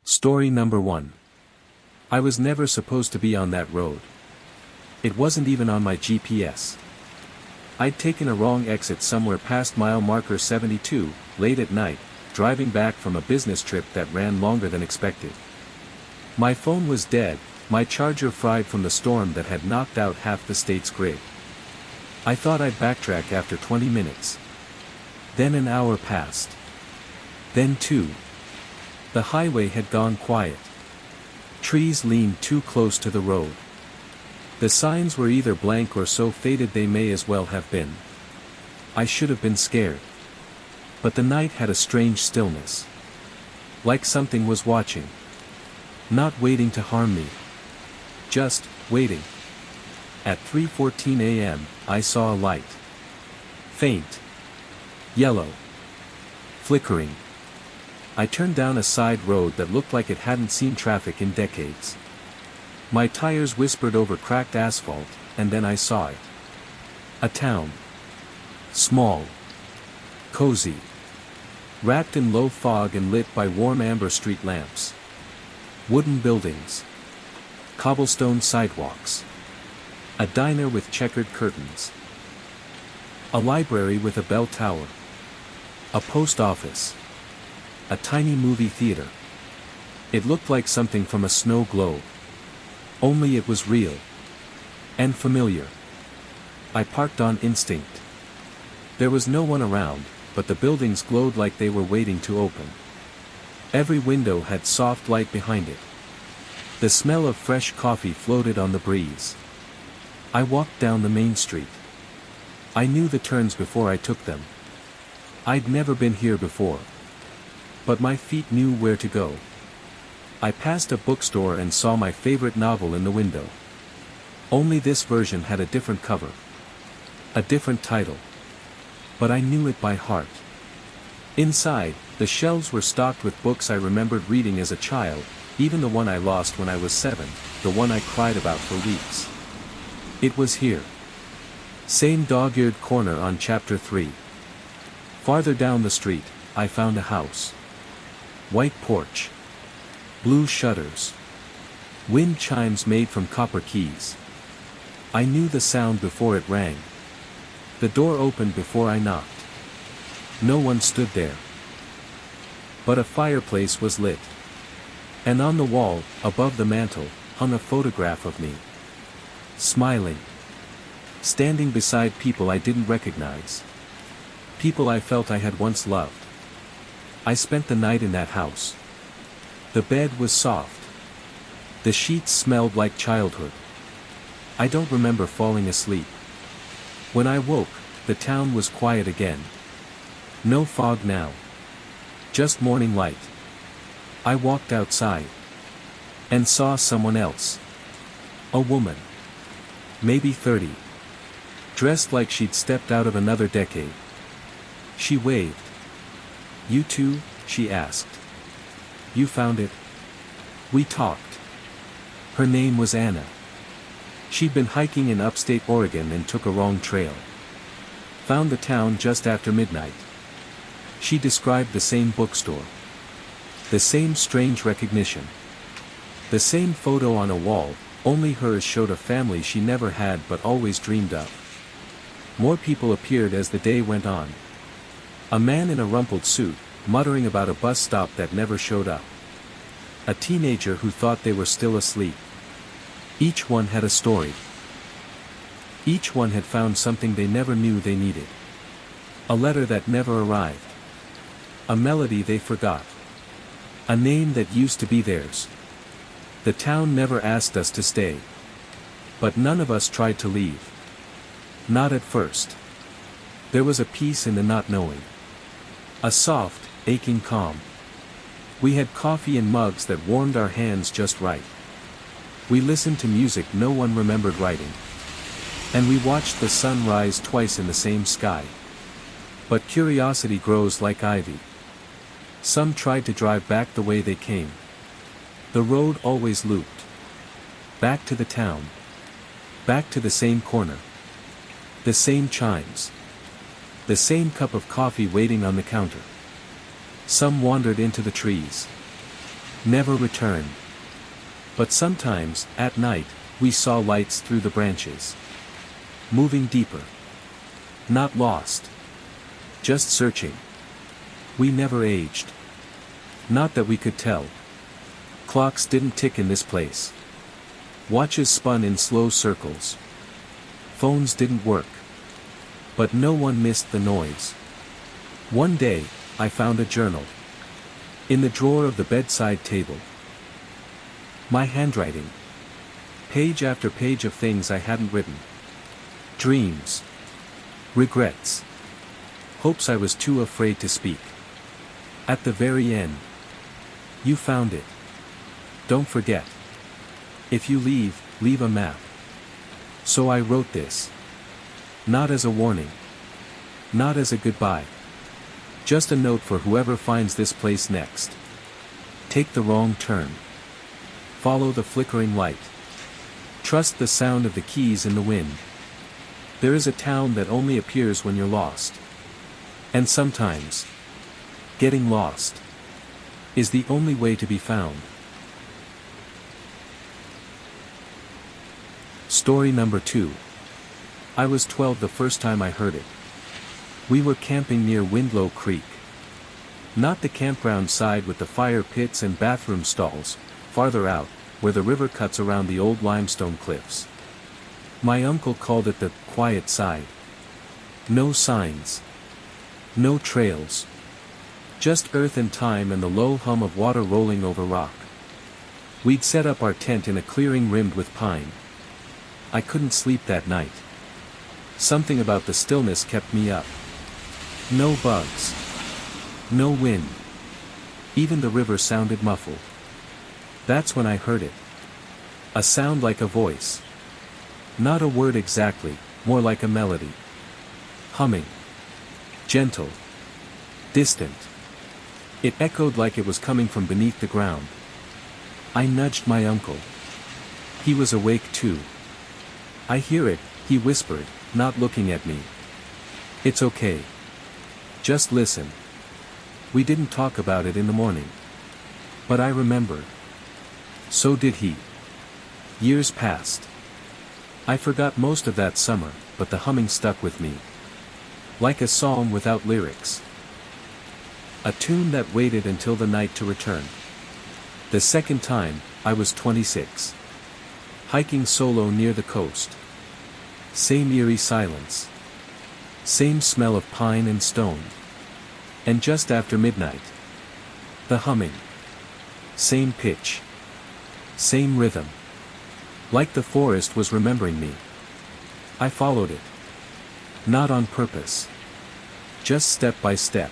Story number 1. I was never supposed to be on that road. It wasn't even on my GPS. I'd taken a wrong exit somewhere past mile marker 72, late at night, driving back from a business trip that ran longer than expected. My phone was dead, my charger fried from the storm that had knocked out half the state's grid. I thought I'd backtrack after 20 minutes. Then an hour passed. Then 2. The highway had gone quiet. Trees leaned too close to the road. The signs were either blank or so faded they may as well have been. I should have been scared. But the night had a strange stillness. Like something was watching. Not waiting to harm me. Just waiting. At 3:14 a.m., I saw a light. Faint. Yellow. Flickering. I turned down a side road that looked like it hadn't seen traffic in decades. My tires whispered over cracked asphalt, and then I saw it. A town. Small. Cozy. Wrapped in low fog and lit by warm amber street lamps. Wooden buildings. Cobblestone sidewalks. A diner with checkered curtains. A library with a bell tower. A post office. A tiny movie theater. It looked like something from a snow globe. Only it was real. And familiar. I parked on instinct. There was no one around, but the buildings glowed like they were waiting to open. Every window had soft light behind it. The smell of fresh coffee floated on the breeze. I walked down the main street. I knew the turns before I took them. I'd never been here before. But my feet knew where to go. I passed a bookstore and saw my favorite novel in the window. Only this version had a different cover. A different title. But I knew it by heart. Inside, the shelves were stocked with books I remembered reading as a child, even the one I lost when I was 7, the one I cried about for weeks. It was here. Same dog-eared corner on chapter 3. Farther down the street, I found a house. White porch. Blue shutters. Wind chimes made from copper keys. I knew the sound before it rang. The door opened before I knocked. No one stood there. But a fireplace was lit. And on the wall, above the mantel, hung a photograph of me. Smiling. Standing beside people I didn't recognize. People I felt I had once loved. I spent the night in that house. The bed was soft. The sheets smelled like childhood. I don't remember falling asleep. When I woke, the town was quiet again. No fog now. Just morning light. I walked outside. And saw someone else. A woman. Maybe 30. Dressed like she'd stepped out of another decade. She waved. "You too?" she asked. "You found it?" We talked. Her name was Anna. She'd been hiking in upstate Oregon and took a wrong trail. Found the town just after midnight. She described the same bookstore. The same strange recognition. The same photo on a wall, only hers showed a family she never had but always dreamed of. More people appeared as the day went on. A man in a rumpled suit, muttering about a bus stop that never showed up. A teenager who thought they were still asleep. Each one had a story. Each one had found something they never knew they needed. A letter that never arrived. A melody they forgot. A name that used to be theirs. The town never asked us to stay. But none of us tried to leave. Not at first. There was a peace in the not knowing. A soft, aching calm. We had coffee in mugs that warmed our hands just right. We listened to music no one remembered writing. And we watched the sun rise twice in the same sky. But curiosity grows like ivy. Some tried to drive back the way they came. The road always looped. Back to the town. Back to the same corner. The same chimes. The same cup of coffee waiting on the counter. Some wandered into the trees. never returned. But sometimes, at night, we saw lights through the branches. Moving deeper. Not lost. Just searching. We never aged. Not that we could tell. Clocks didn't tick in this place. Watches spun in slow circles. Phones didn't work. But no one missed the noise. One day, I found a journal. In the drawer of the bedside table. My handwriting. Page after page of things I hadn't written. Dreams. Regrets. Hopes I was too afraid to speak. At the very end. You found it. Don't forget. If you leave, leave a map. So I wrote this. Not as a warning. Not as a goodbye. Just a note for whoever finds this place next. Take the wrong turn. Follow the flickering light. Trust the sound of the keys in the wind. There is a town that only appears when you're lost. And sometimes, getting lost is the only way to be found. Story number 2. I was 12 the first time I heard it. We were camping near Windlow Creek. Not the campground side with the fire pits and bathroom stalls, farther out, where the river cuts around the old limestone cliffs. My uncle called it the quiet side. No signs. No trails. Just earth and time and the low hum of water rolling over rock. We'd set up our tent in a clearing rimmed with pine. I couldn't sleep that night. Something about the stillness kept me up. No bugs. No wind. Even the river sounded muffled. That's when I heard it. A sound like a voice. Not a word exactly, more like a melody. Humming. Gentle. Distant. It echoed like it was coming from beneath the ground. I nudged my uncle. He was awake too. I hear it, he whispered, not looking at me. It's okay. Just listen. We didn't talk about it in the morning. But I remember. So did he. Years passed. I forgot most of that summer, but the humming stuck with me. Like a song without lyrics. A tune that waited until the night to return. The second time, I was 26. Hiking solo near the coast. Same eerie silence. Same smell of pine and stone. And just after midnight. The humming. Same pitch. Same rhythm. Like the forest was remembering me. I followed it. Not on purpose. Just step by step.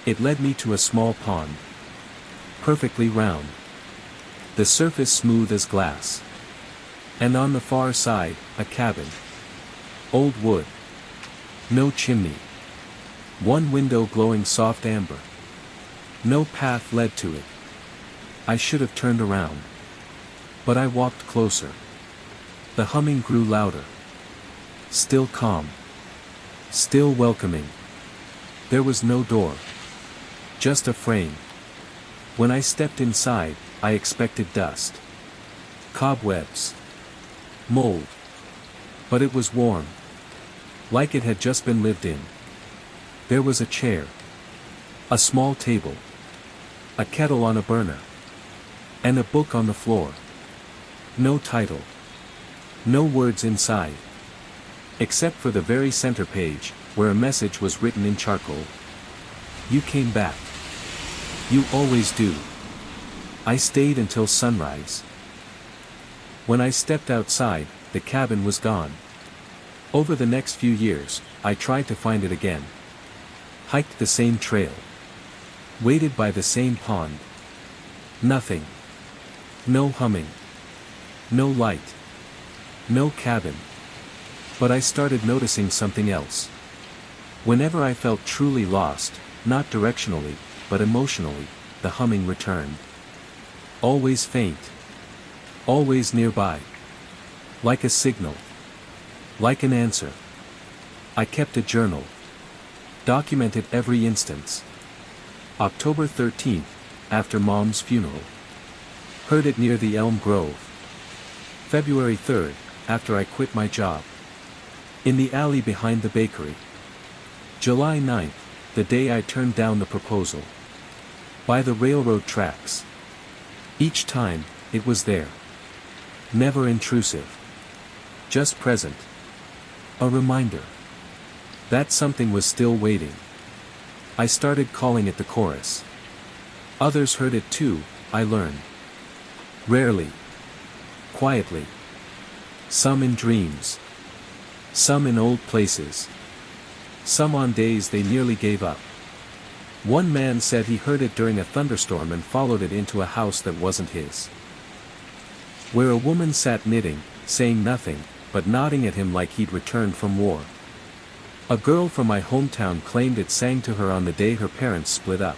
It led me to a small pond. Perfectly round. The surface smooth as glass. And on the far side, a cabin. Old wood. No chimney. One window glowing soft amber. No path led to it. I should have turned around. But I walked closer. The humming grew louder. Still calm. Still welcoming. There was no door. Just a frame. When I stepped inside, I expected dust. Cobwebs. Mold. But it was warm. Like it had just been lived in. There was a chair. A small table. A kettle on a burner. And a book on the floor. No title. No words inside. Except for the very center page, where a message was written in charcoal. You came back. You always do. I stayed until sunrise. When I stepped outside, the cabin was gone. Over the next few years, I tried to find it again. Hiked the same trail. Waited by the same pond. Nothing. No humming. No light. No cabin. But I started noticing something else. Whenever I felt truly lost, not directionally, but emotionally, the humming returned. Always faint. Always nearby. Like a signal. Like an answer. I kept a journal. Documented every instance. October 13th, after Mom's funeral. Heard it near the Elm Grove. February 3rd, after I quit my job. In the alley behind the bakery. July 9th, the day I turned down the proposal. By the railroad tracks. Each time, it was there. Never intrusive. Just present. A reminder. That something was still waiting. I started calling it the chorus. Others heard it too, I learned. Rarely. Quietly. Some in dreams. Some in old places. Some on days they nearly gave up. One man said he heard it during a thunderstorm and followed it into a house that wasn't his. Where a woman sat knitting, saying nothing, but nodding at him like he'd returned from war. A girl from my hometown claimed it sang to her on the day her parents split up.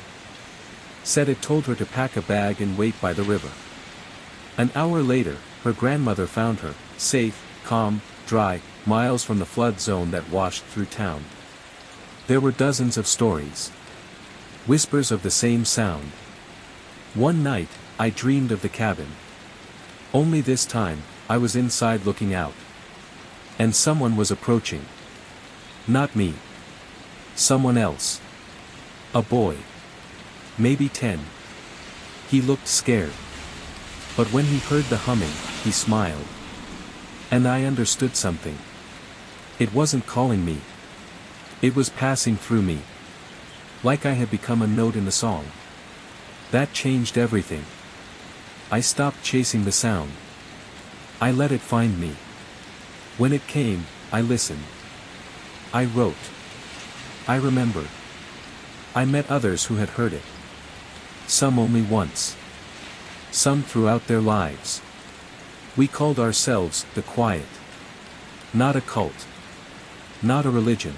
Said it told her to pack a bag and wait by the river. An hour later, her grandmother found her, safe, calm, dry, miles from the flood zone that washed through town. There were dozens of stories. Whispers of the same sound. One night, I dreamed of the cabin. Only this time, I was inside looking out. And someone was approaching. Not me. Someone else. A boy. Maybe 10. He looked scared. But when he heard the humming, he smiled. And I understood something. It wasn't calling me. It was passing through me. Like I had become a note in the song. That changed everything. I stopped chasing the sound. I let it find me. When it came, I listened. I wrote. I remembered. I met others who had heard it. Some only once. Some throughout their lives. We called ourselves the Quiet. Not a cult. Not a religion.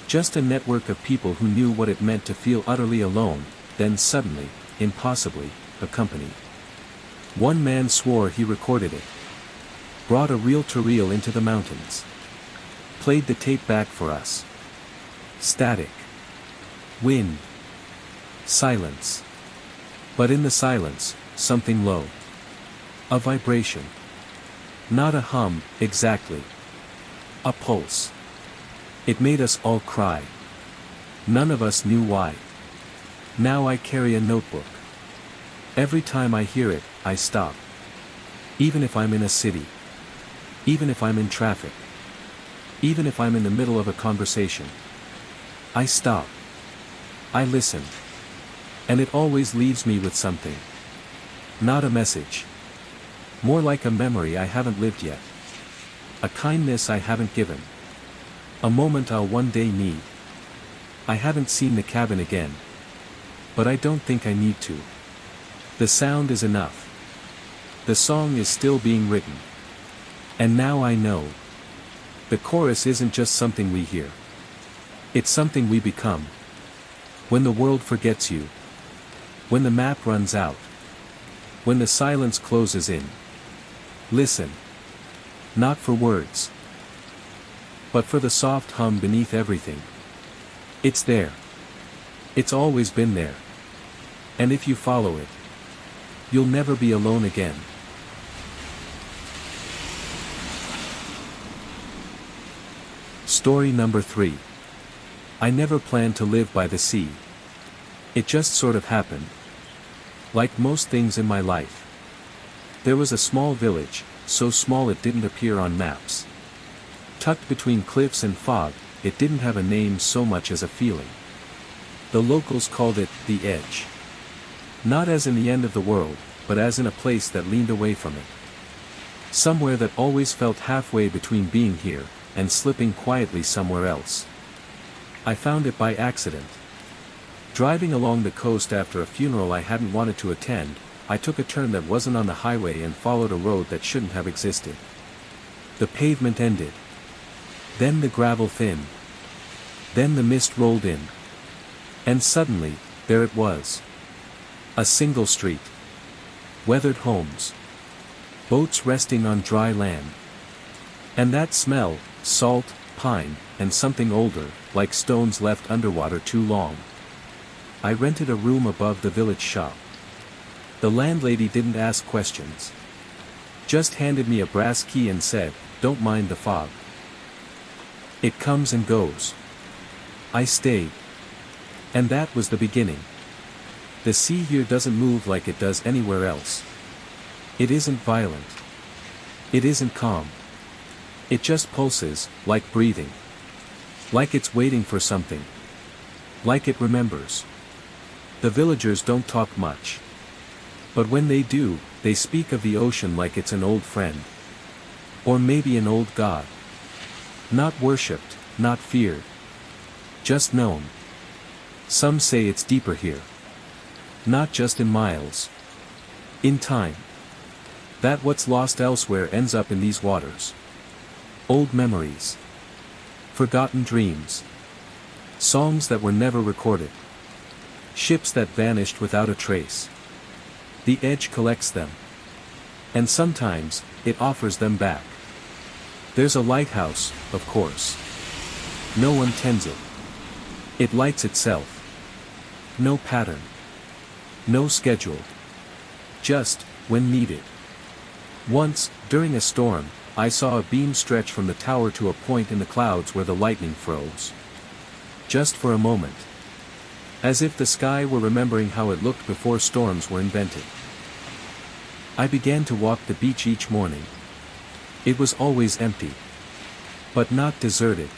Just a network of people who knew what it meant to feel utterly alone, then suddenly, impossibly, accompanied. One man swore he recorded it. Brought a reel-to-reel into the mountains. Played the tape back for us. Static. Wind. Silence. But in the silence, something low. A vibration. Not a hum, exactly. A pulse. It made us all cry. None of us knew why. Now I carry a notebook. Every time I hear it, I stop. Even if I'm in a city. Even if I'm in traffic. Even if I'm in the middle of a conversation. I stop. I listen. And it always leaves me with something. Not a message. More like a memory I haven't lived yet. A kindness I haven't given. A moment I'll one day need. I haven't seen the cabin again. But I don't think I need to. The sound is enough. The song is still being written. And now I know. The chorus isn't just something we hear. It's something we become. When the world forgets you. When the map runs out. When the silence closes in. Listen. Not for words. But for the soft hum beneath everything. It's there. It's always been there. And if you follow it, you'll never be alone again. Story number 3. I never planned to live by the sea. It just sort of happened. Like most things in my life. There was a small village, so small it didn't appear on maps. Tucked between cliffs and fog, it didn't have a name so much as a feeling. The locals called it the Edge. Not as in the end of the world, but as in a place that leaned away from it. Somewhere that always felt halfway between being here, and slipping quietly somewhere else. I found it by accident. Driving along the coast after a funeral I hadn't wanted to attend, I took a turn that wasn't on the highway and followed a road that shouldn't have existed. The pavement ended. Then the gravel thinned. Then the mist rolled in. And suddenly, there it was. A single street. Weathered homes. Boats resting on dry land. And that smell, salt, pine, and something older, like stones left underwater too long. I rented a room above the village shop. The landlady didn't ask questions. Just handed me a brass key and said, "Don't mind the fog. It comes and goes." I stayed. And that was the beginning. The sea here doesn't move like it does anywhere else. It isn't violent. It isn't calm. It just pulses, like breathing. Like it's waiting for something. Like it remembers. The villagers don't talk much. But when they do, they speak of the ocean like it's an old friend. Or maybe an old god. Not worshipped, not feared. Just known. Some say it's deeper here. Not just in miles. In time. That what's lost elsewhere ends up in these waters. Old memories. Forgotten dreams. Songs that were never recorded. Ships that vanished without a trace. The edge collects them. And sometimes, it offers them back. There's a lighthouse, of course. No one tends it. It lights itself. No pattern. No schedule. Just, when needed. Once, during a storm, I saw a beam stretch from the tower to a point in the clouds where the lightning froze. Just for a moment. As if the sky were remembering how it looked before storms were invented. I began to walk the beach each morning. It was always empty. But not deserted.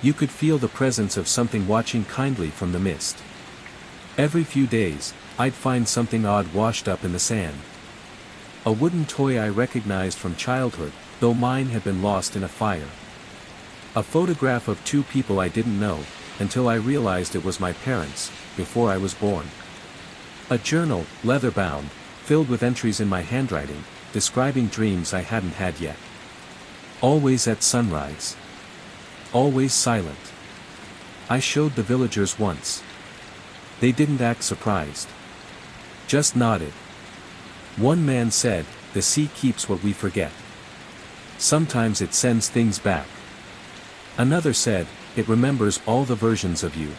You could feel the presence of something watching kindly from the mist. Every few days, I'd find something odd washed up in the sand. A wooden toy I recognized from childhood, though mine had been lost in a fire. A photograph of two people I didn't know, until I realized it was my parents, before I was born. A journal, leather-bound, filled with entries in my handwriting, describing dreams I hadn't had yet. Always at sunrise. Always silent. I showed the villagers once. They didn't act surprised. Just nodded. One man said, "The sea keeps what we forget. Sometimes it sends things back." Another said, "It remembers all the versions of you.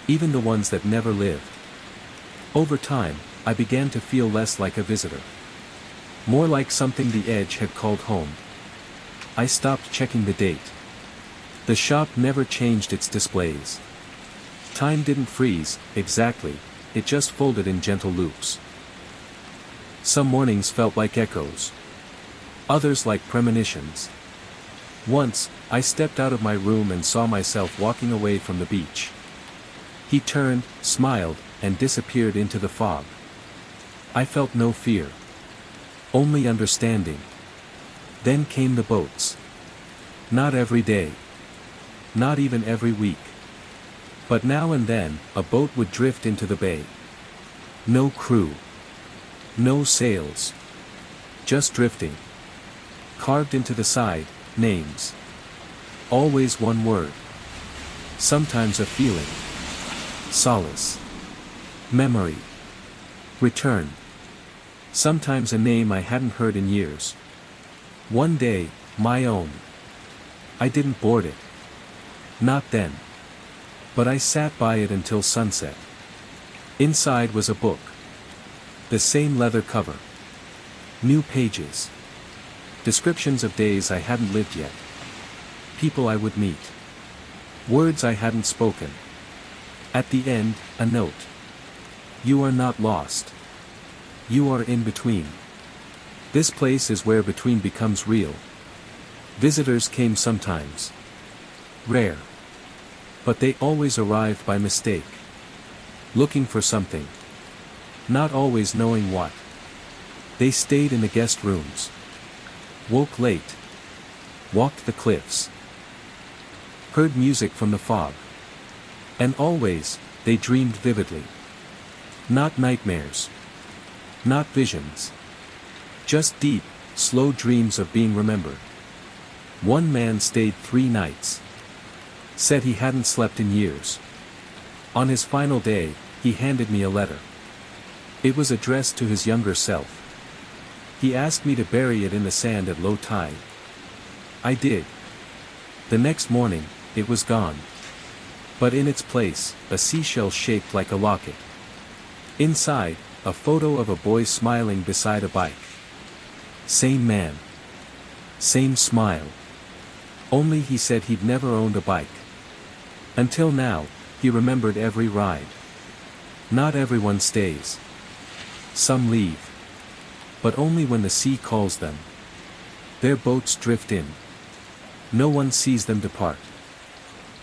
Even the ones that never lived." Over time, I began to feel less like a visitor. More like something the edge had called home. I stopped checking the date. The shop never changed its displays. Time didn't freeze, exactly, it just folded in gentle loops. Some mornings felt like echoes. Others like premonitions. Once, I stepped out of my room and saw myself walking away from the beach. He turned, smiled, and disappeared into the fog. I felt no fear. Only understanding. Then came the boats. Not every day. Not even every week. But now and then, a boat would drift into the bay. No crew. No sails. Just drifting. Carved into the side, names. Always one word. Sometimes a feeling. Solace. Memory. Return. Sometimes a name I hadn't heard in years. One day, my own. I didn't board it. Not then. But I sat by it until sunset. Inside was a book. The same leather cover. New pages. Descriptions of days I hadn't lived yet. People I would meet. Words I hadn't spoken. At the end, a note. You are not lost. You are in between. This place is where between becomes real. Visitors came sometimes. Rare. But they always arrived by mistake. Looking for something. Not always knowing what. They stayed in the guest rooms. Woke late. Walked the cliffs. Heard music from the fog. And always, they dreamed vividly. Not nightmares. Not visions. Just deep, slow dreams of being remembered. One man stayed 3 nights. Said he hadn't slept in years. On his final day, he handed me a letter. It was addressed to his younger self. He asked me to bury it in the sand at low tide. I did. The next morning, it was gone. But in its place, a seashell shaped like a locket. Inside, a photo of a boy smiling beside a bike. Same man. Same smile. Only he said he'd never owned a bike. Until now, he remembered every ride. Not everyone stays. Some leave. But only when the sea calls them. Their boats drift in. No one sees them depart.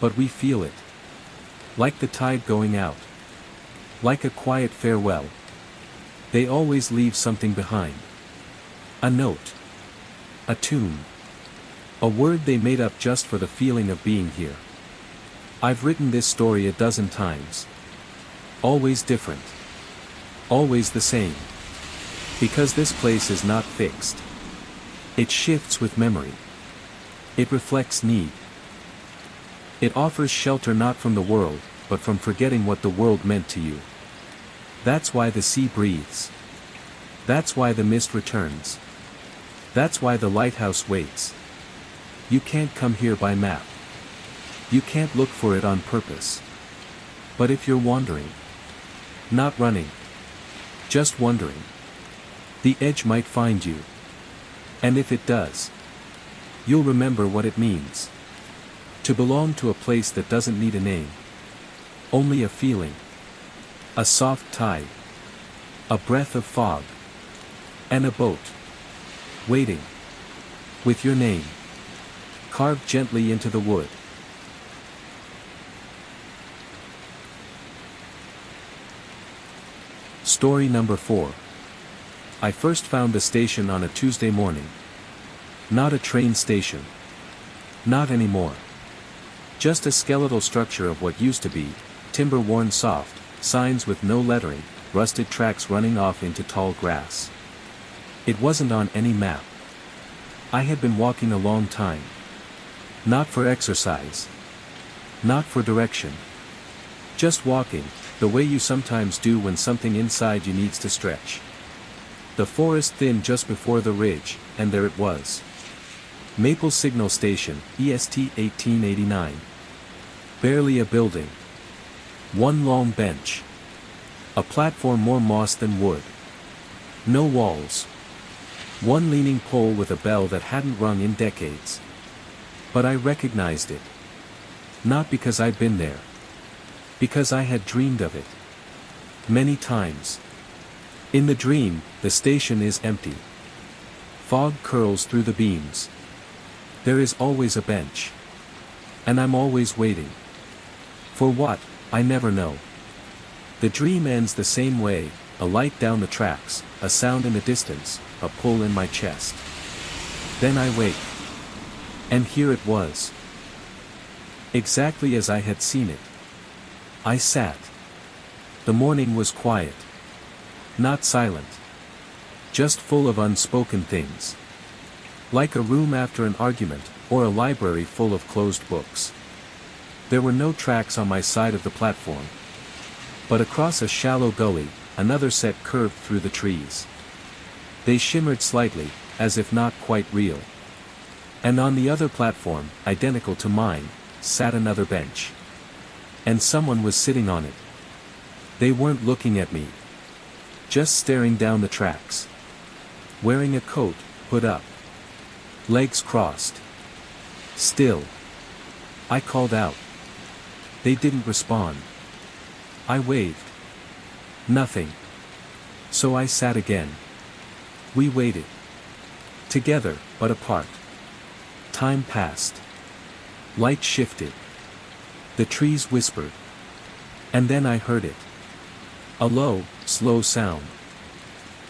But we feel it. Like the tide going out. Like a quiet farewell. They always leave something behind. A note. A tune. A word they made up just for the feeling of being here. I've written this story a dozen times. Always different. Always the same. Because this place is not fixed. It shifts with memory. It reflects need. It offers shelter not from the world, but from forgetting what the world meant to you. That's why the sea breathes. That's why the mist returns. That's why the lighthouse waits. You can't come here by map. You can't look for it on purpose. But if you're wandering, not running, just wondering, the edge might find you. And if it does, you'll remember what it means to belong to a place that doesn't need a name. Only a feeling. A soft tide. A breath of fog. And a boat. Waiting. With your name carved gently into the wood. Story number 4. I first found the station on a Tuesday morning. Not a train station. Not anymore. Just a skeletal structure of what used to be, timber worn soft, signs with no lettering, rusted tracks running off into tall grass. It wasn't on any map. I had been walking a long time. Not for exercise. Not for direction. Just walking, the way you sometimes do when something inside you needs to stretch. The forest thinned just before the ridge, and there it was. Maple Signal Station, EST 1889. Barely a building. One long bench. A platform more moss than wood. No walls. One leaning pole with a bell that hadn't rung in decades. But I recognized it. Not because I'd been there. Because I had dreamed of it. Many times. In the dream, the station is empty. Fog curls through the beams. There is always a bench. And I'm always waiting. For what, I never know. The dream ends the same way, a light down the tracks, a sound in the distance, a pull in my chest. Then I wake. And here it was. Exactly as I had seen it. I sat. The morning was quiet. Not silent. Just full of unspoken things. Like a room after an argument, or a library full of closed books. There were no tracks on my side of the platform. But across a shallow gully, another set curved through the trees. They shimmered slightly, as if not quite real. And on the other platform, identical to mine, sat another bench. And someone was sitting on it. They weren't looking at me. Just staring down the tracks. Wearing a coat, hood up. Legs crossed. Still. I called out. They didn't respond. I waved. Nothing. So I sat again. We waited. Together, but apart. Time passed. Light shifted. The trees whispered. And then I heard it. A low, slow sound.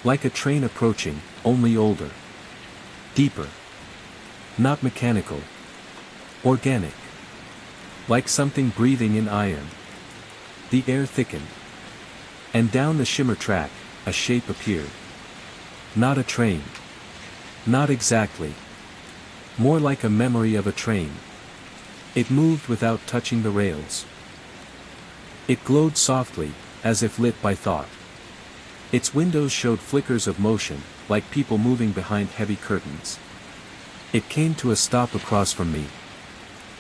Like a train approaching, only older. Deeper. Not mechanical. Organic. Like something breathing in iron. The air thickened. And down the shimmer track, a shape appeared. Not a train. Not exactly. More like a memory of a train. It moved without touching the rails. It glowed softly, as if lit by thought. Its windows showed flickers of motion, like people moving behind heavy curtains. It came to a stop across from me.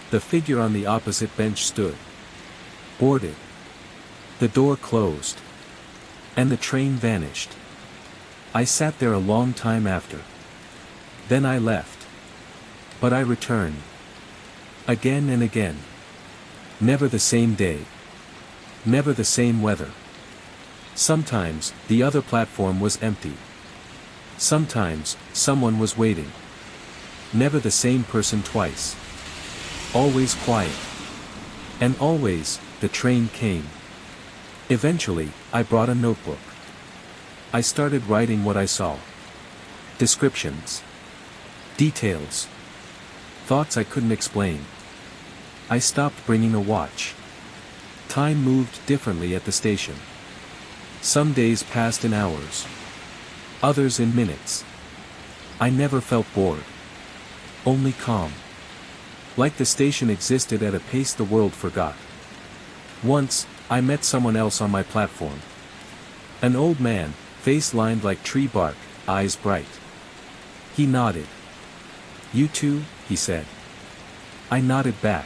The figure on the opposite bench stood. Boarded. The door closed. And the train vanished. I sat there a long time after. Then I left. But I returned. Again and again. Never the same day. Never the same weather. Sometimes, the other platform was empty. Sometimes, someone was waiting. Never the same person twice. Always quiet. And always, the train came. Eventually, I brought a notebook. I started writing what I saw. Descriptions. Details. Thoughts I couldn't explain. I stopped bringing a watch. Time moved differently at the station. Some days passed in hours. Others in minutes. I never felt bored. Only calm. Like the station existed at a pace the world forgot. Once, I met someone else on my platform. An old man, face lined like tree bark, eyes bright. He nodded. "You too?" he said. I nodded back.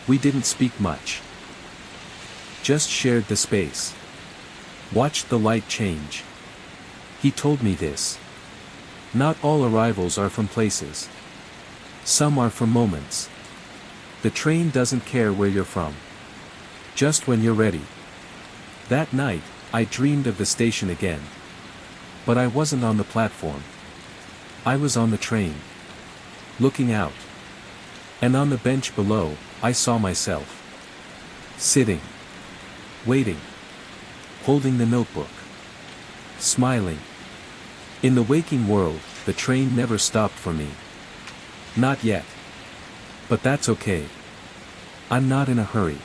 We didn't speak much. Just shared the space. Watched the light change. He told me this. Not all arrivals are from places. Some are from moments. The train doesn't care where you're from. Just when you're ready. That night, I dreamed of the station again. But I wasn't on the platform. I was on the train. Looking out. And on the bench below, I saw myself. Sitting. Waiting. Holding the notebook. Smiling. In the waking world, the train never stopped for me. Not yet. But that's okay. I'm not in a hurry.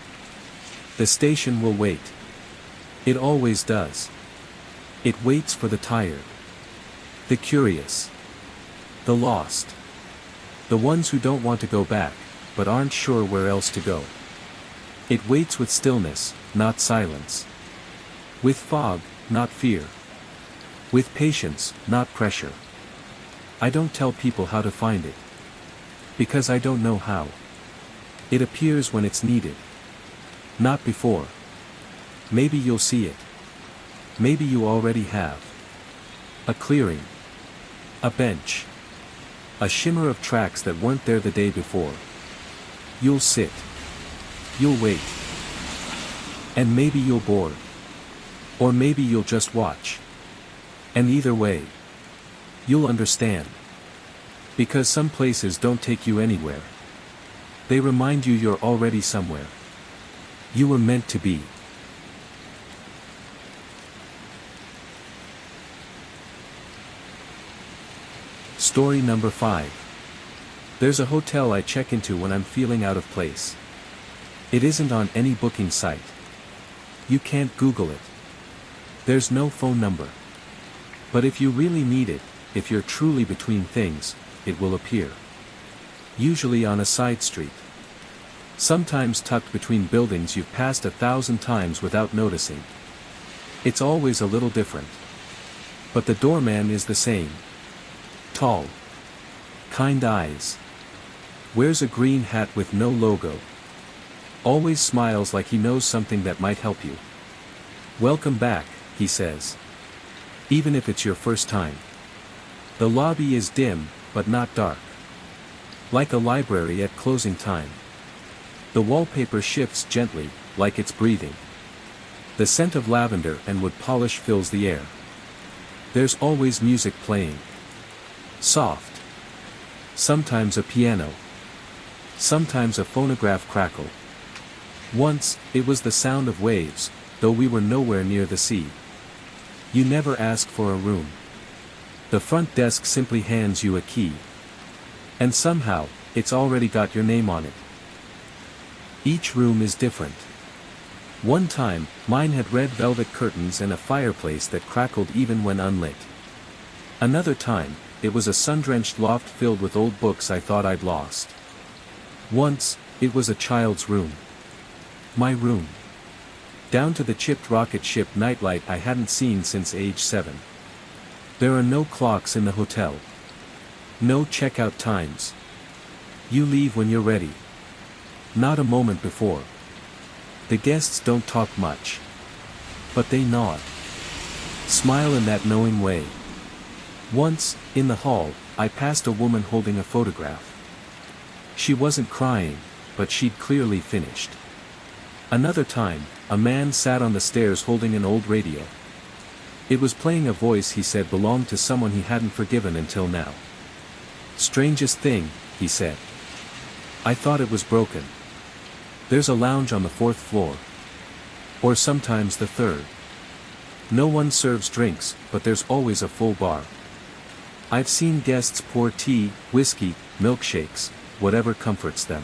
The station will wait. It always does. It waits for the tired. The curious. The lost. The ones who don't want to go back, but aren't sure where else to go. It waits with stillness, not silence. With fog, not fear. With patience, not pressure. I don't tell people how to find it. Because I don't know how. It appears when it's needed. Not before. Maybe you'll see it. Maybe you already have. A clearing. A bench. A shimmer of tracks that weren't there the day before. You'll sit. You'll wait. And maybe you'll board. Or maybe you'll just watch. And either way, you'll understand. Because some places don't take you anywhere. They remind you you're already somewhere. You were meant to be. Story number 5. There's a hotel I check into when I'm feeling out of place. It isn't on any booking site. You can't Google it. There's no phone number. But if you really need it, if you're truly between things, it will appear. Usually on a side street. Sometimes tucked between buildings you've passed 1,000 times without noticing. It's always a little different. But the doorman is the same. Tall. Kind eyes. Wears a green hat with no logo. Always smiles like he knows something that might help you. Welcome back, he says. Even if it's your first time. The lobby is dim, but not dark. Like a library at closing time. The wallpaper shifts gently, like it's breathing. The scent of lavender and wood polish fills the air. There's always music playing. Soft. Sometimes a piano. Sometimes a phonograph crackle. Once, it was the sound of waves, though we were nowhere near the sea. You never ask for a room. The front desk simply hands you a key. And somehow, it's already got your name on it. Each room is different. One time, mine had red velvet curtains and a fireplace that crackled even when unlit. Another time, it was a sun-drenched loft filled with old books I thought I'd lost. Once, it was a child's room. My room. Down to the chipped rocket ship nightlight I hadn't seen since age 7. There are no clocks in the hotel. No checkout times. You leave when you're ready. Not a moment before. The guests don't talk much. But they nod. Smile in that knowing way. Once, in the hall, I passed a woman holding a photograph. She wasn't crying, but she'd clearly finished. Another time, a man sat on the stairs holding an old radio. It was playing a voice he said belonged to someone he hadn't forgiven until now. Strangest thing, he said. I thought it was broken. There's a lounge on the 4th floor. Or sometimes the 3rd. No one serves drinks, but there's always a full bar. I've seen guests pour tea, whiskey, milkshakes, whatever comforts them.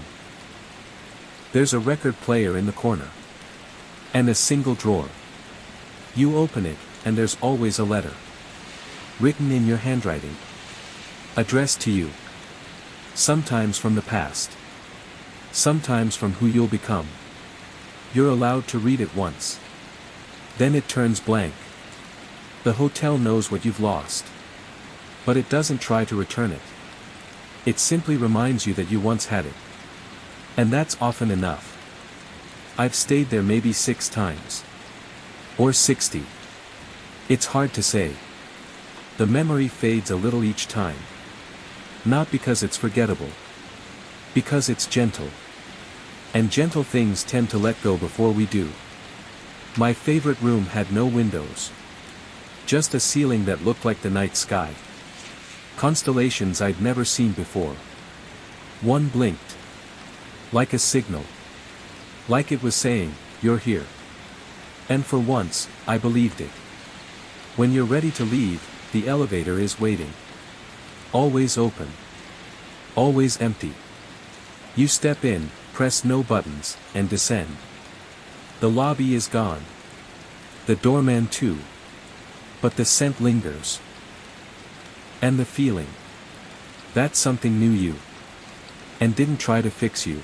There's a record player in the corner. And a single drawer. You open it, and there's always a letter. Written in your handwriting. Addressed to you. Sometimes from the past. Sometimes from who you'll become. You're allowed to read it once. Then it turns blank. The hotel knows what you've lost. But it doesn't try to return it. It simply reminds you that you once had it. And that's often enough. I've stayed there maybe 6 times. Or 60. It's hard to say. The memory fades a little each time. Not because it's forgettable. Because it's gentle. And gentle things tend to let go before we do. My favorite room had no windows. Just a ceiling that looked like the night sky. Constellations I'd never seen before. One blinked. Like a signal. Like it was saying, you're here. And for once, I believed it. When you're ready to leave, the elevator is waiting. Always open. Always empty. You step in, press no buttons, and descend. The lobby is gone. The doorman too. But the scent lingers. And the feeling. That something knew you. And didn't try to fix you.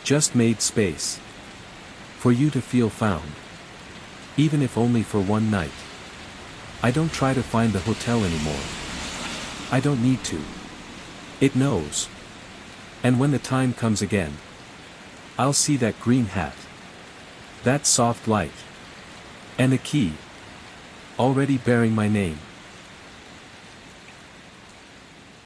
Just made space. For you to feel found. Even if only for one night. I don't try to find the hotel anymore. I don't need to. It knows. And when the time comes again, I'll see that green hat. That soft light. And a key. Already bearing my name.